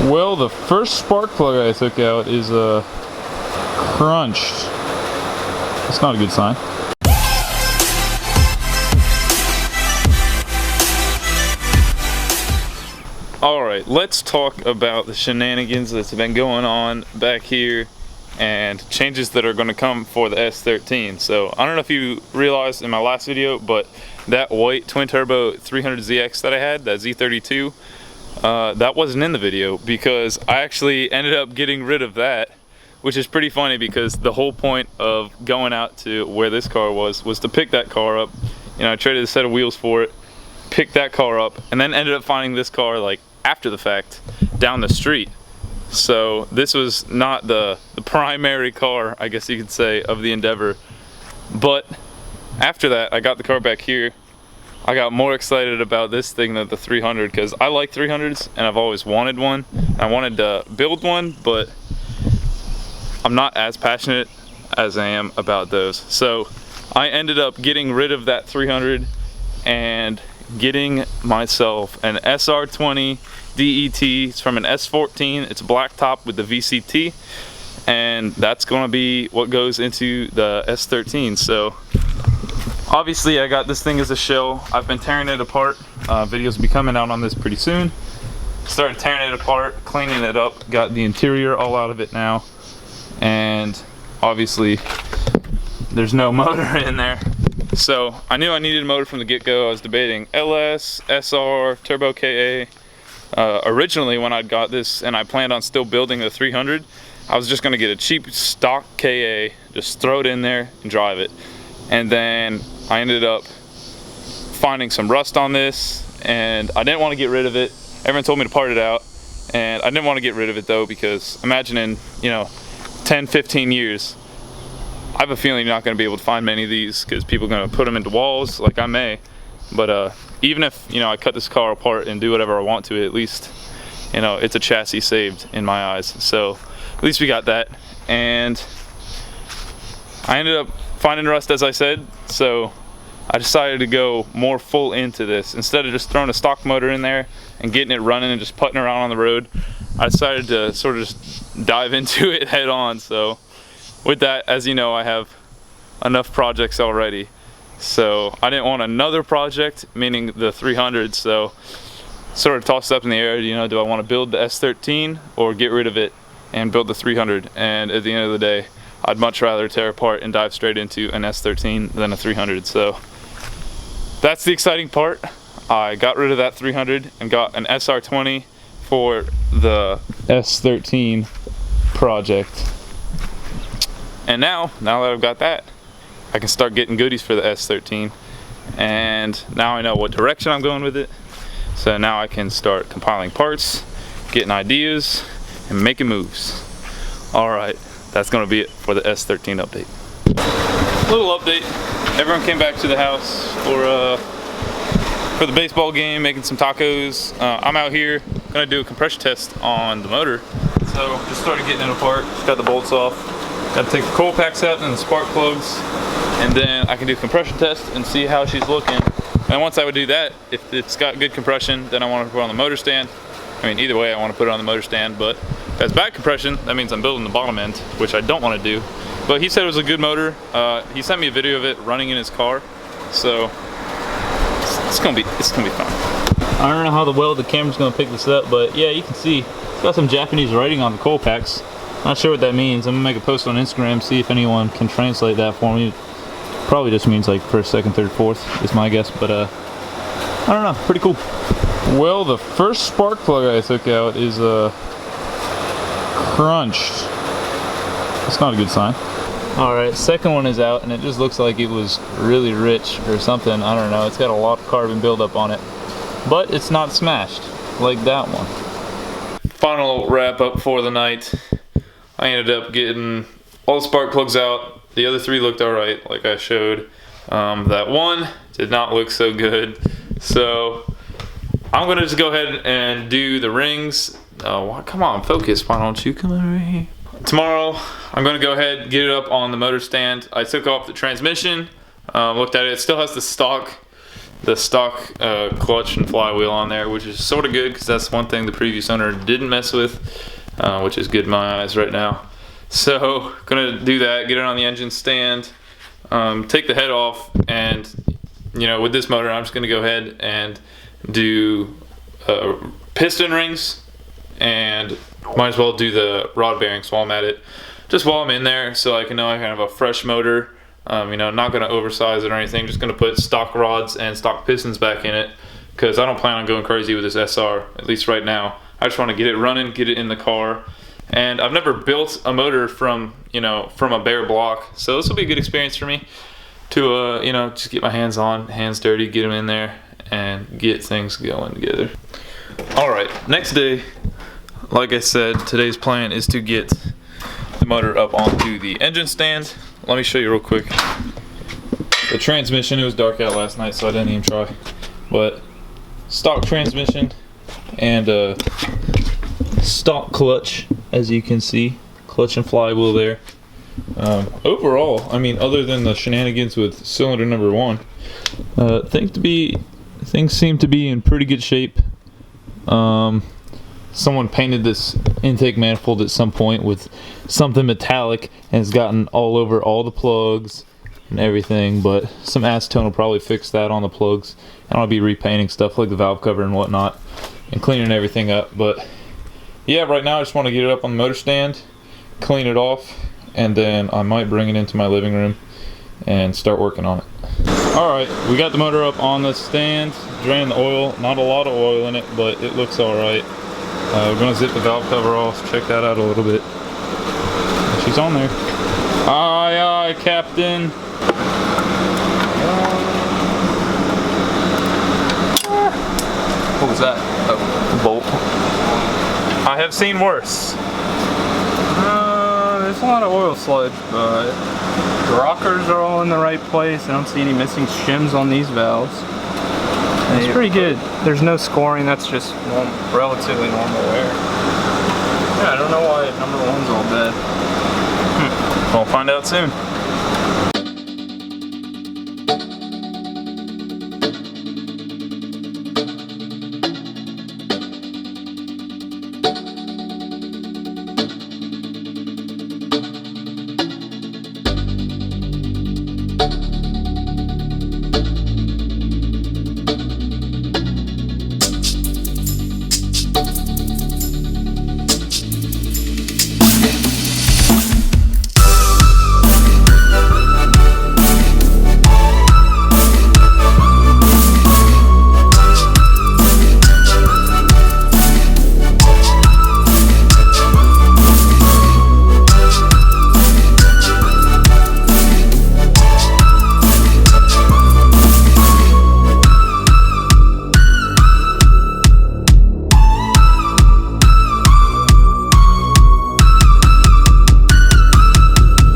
Well, the first spark plug I took out is crunched. That's not a good sign. Alright, let's talk about the shenanigans that's been going on back here and changes that are going to come for the S13. So, I don't know if you realized in my last video, but that white twin turbo 300ZX that I had, that Z32, that wasn't in the video because I actually ended up getting rid of that, which is pretty funny because the whole point of going out to where this car was to pick that car up. You know, I traded a set of wheels for it, picked that car up, and then ended up finding this car like after the fact down the street. So this was not the primary car, I guess you could say, of the endeavor. But after that, I got the car back here. I got more excited about this thing than the 300 because I like 300s and I've always wanted one. I wanted to build one, but I'm not as passionate as I am about those. So I ended up getting rid of that 300 and getting myself an SR20 DET. It's from an S13. It's a black top with the VCT, and that's going to be what goes into the S13. So obviously I got this thing as a shell. I've been tearing it apart. Videos will be coming out on this pretty soon. Started tearing it apart, cleaning it up, got the interior all out of it now, and obviously there's no motor in there. So I knew I needed a motor from the get-go. I was debating LS, SR, Turbo KA. Originally when I got this and I planned on still building the 300, I was just going to get a cheap stock KA, just throw it in there and drive it. And then I ended up finding some rust on this and I didn't want to get rid of it. Everyone told me to part it out and I didn't want to get rid of it though, because imagine in, you know, 10-15 years I have a feeling you're not going to be able to find many of these because people are going to put them into walls like I may. But even if, you know, I cut this car apart and do whatever I want to it, at least, you know, it's a chassis saved in my eyes. So at least we got that. And I ended up finding rust, as I said, so I decided to go more full into this. Instead of just throwing a stock motor in there and getting it running and just putting around on the road, I decided to sort of just dive into it head on. So with that, as you know, I have enough projects already. So I didn't want another project, meaning the 300, so sort of tossed up in the air, you know, do I want to build the S13 or get rid of it and build the 300? And at the end of the day, I'd much rather tear apart and dive straight into an S13 than a 300. So that's the exciting part. I got rid of that 300 and got an SR20 for the S13 project. And now that I've got that, I can start getting goodies for the S13, and now I know what direction I'm going with it. So now I can start compiling parts, getting ideas, and making moves. Alright, that's going to be it for the S13 update. Little update. Everyone came back to the house for the baseball game, making some tacos. I'm out here going to do a compression test on the motor. So just started getting it apart, just got the bolts off. Got to take the coil packs out and the spark plugs, and then I can do compression test and see how she's looking. And once I would do that, if it's got good compression, then I want to put it on the motor stand. I mean, either way I want to put it on the motor stand, but if it's bad compression, that means I'm building the bottom end, which I don't want to do. But he said it was a good motor. He sent me a video of it running in his car, so it's gonna be fun. I don't know how well the camera's gonna pick this up, but yeah, you can see it's got some Japanese writing on the coil packs. Not sure what that means. I'm gonna make a post on Instagram, see if anyone can translate that for me. Probably just means like first, second, third, fourth is my guess, but I don't know, pretty cool. Well, the first spark plug I took out is crunched. That's not a good sign. Alright, second one is out and it just looks like it was really rich or something. I don't know, it's got a lot of carbon buildup on it, but it's not smashed like that one. Final wrap up for the night. I ended up getting all the spark plugs out. The other three looked alright, like I showed. That one did not look so good. So I'm gonna just go ahead and do the rings. Oh, come on, focus, why don't you come over here? Tomorrow, I'm gonna go ahead and get it up on the motor stand. I took off the transmission, looked at it. It still has the stock the stock clutch and flywheel on there, which is sort of good because that's one thing the previous owner didn't mess with, which is good in my eyes right now. So gonna do that, get it on the engine stand, take the head off, and you know, with this motor I'm just gonna go ahead and do piston rings, and might as well do the rod bearings while I'm at it, just while I'm in there, so I can know I have a fresh motor. You know, not gonna oversize it or anything, just gonna put stock rods and stock pistons back in it, because I don't plan on going crazy with this SR, at least right now. I just want to get it running, get it in the car. And I've never built a motor from, you know, from a bare block, so this will be a good experience for me to you know, just get my hands dirty, get them in there and get things going together. All right, next day, like I said, today's plan is to get the motor up onto the engine stand. Let me show you real quick the transmission. It was dark out last night, so I didn't even try, but stock transmission and stock clutch, as you can see, clutch and flywheel there. Overall, I mean, other than the shenanigans with cylinder number 1, things seem to be in pretty good shape. Someone painted this intake manifold at some point with something metallic and it's gotten all over all the plugs and everything, but some acetone will probably fix that on the plugs, and I'll be repainting stuff like the valve cover and whatnot and cleaning everything up. But yeah, right now I just want to get it up on the motor stand, clean it off, and then I might bring it into my living room and start working on it. Alright, we got the motor up on the stand, drain the oil. Not a lot of oil in it, but it looks alright. We're going to zip the valve cover off, check that out a little bit. She's on there. Aye, aye, Captain. What was that? Oh, bolt. I have seen worse. There's a lot of oil sludge, but the rockers are all in the right place. I don't see any missing shims on these valves. It's pretty good. There's no scoring, that's just relatively normal wear. Yeah, I don't know why number 1's all dead. We'll find out soon.